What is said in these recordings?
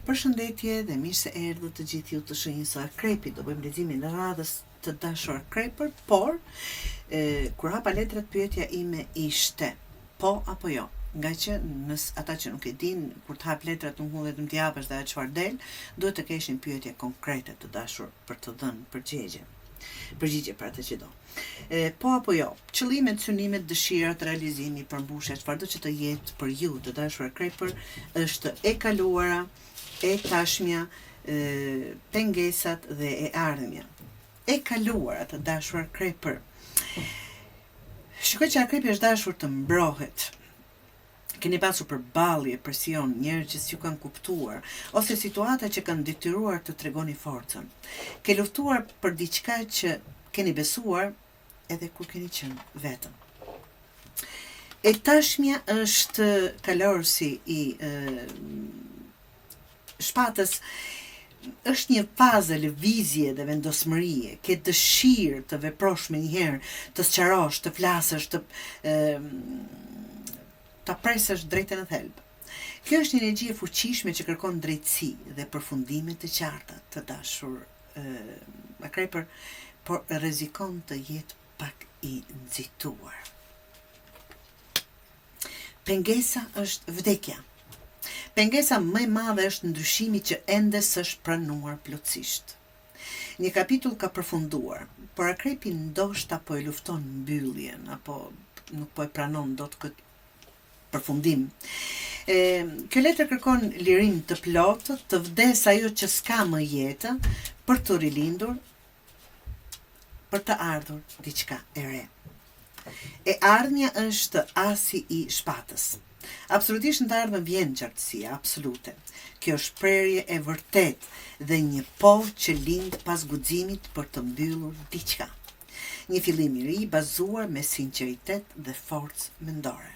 Përshëndetje dhe mirë se erdhët të gjithë ju të shenjës së Akrepit. Do bëjmë leximin e radhës të dashur Akrepër, por kur hapa letrat pyetja ime ishte po apo jo. Nga që ata që nuk e din, kur të hap letrat nuk mund vetëm t'i japësh dhe ajo çfarë del, duhet të keshin pyetje konkrete të dashur për të dhënë përgjigje për atë që do. Po apo jo, qëllimet, synimet, dëshirat, realizimi, përmbushja, çfarëdo që të jetë për ju të dashur Akrepër, është e kaluara, e tashmja, pengesat dhe e ardhmja. E kaluara të dashur Akrepër. Shikoj që Akrepi është dashur të mbrohet. Keni pasur përballje, presion, njerëz që s'ju kanë kuptuar, ose situata që kanë detyruar të tregoni forcën. Ke luftuar për diçka që keni besuar edhe kur keni qenë vetëm. E tashmja është kalorësi i shpatës, është një fazë lëvizje dhe vendosmërie, ke dëshirë të veprosh me njëherë, të sqarosh, të flasësh, ta presësh drejtën e thelb. Kjo është një energji e fuqishme që kërkon drejtësi dhe përfundime të qarta të dashur Akrepër, por rrezikon të jetë pak i nxituar. Pengesa është vdekja. Pengesa më e madhe është ndryshimi që ende s'është pranuar plotësisht. Një kapitull ka përfunduar, por Akrepi ndoshta po e lufton mbylljen, apo nuk po e pranon dot këtë përfundim. Kjo letër kërkon lirim të plotë, të vdes ajo që s'ka më jetë, për të rilindur, për të ardhur diçka e re. E ardhmja është asi i shpatës. Absolutisht në të ardhmen vjen qartësia absolute. Kjo është prerje e vërtet dhe një po që lind pas guximit për të mbyllur diçka. Një fillim i ri bazuar me sinqeritet dhe forcë mendore.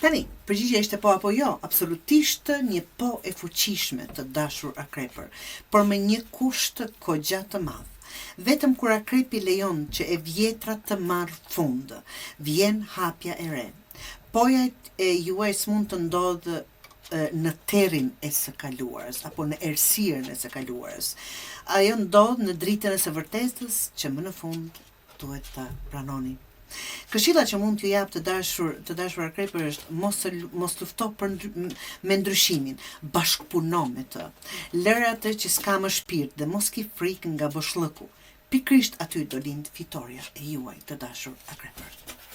Tani, përgjigjja ishte po apo jo, absolutisht një po e fuqishme të dashur Akrepër, por me një kusht kogja të madh. Vetëm kur Akrepi lejon që e vjetra të marrë fund, vjen hapja e re. Poja e juaj s'mund të ndodhë në terrin e së kaluarës, apo në errësirën e së kaluarës. Ajo ndodh në dritën e së vërtetës që më në fund duhet ta pranoni. Këshilla që mund t'ju jap të dashur Akrepër është mos lufto me ndryshimin, bashkëpuno me të. Lër atë që s'ka më shpirt dhe mos ki frikë nga boshllëku. Pikrisht aty do lind fitoria e juaj të dashur Akrepër.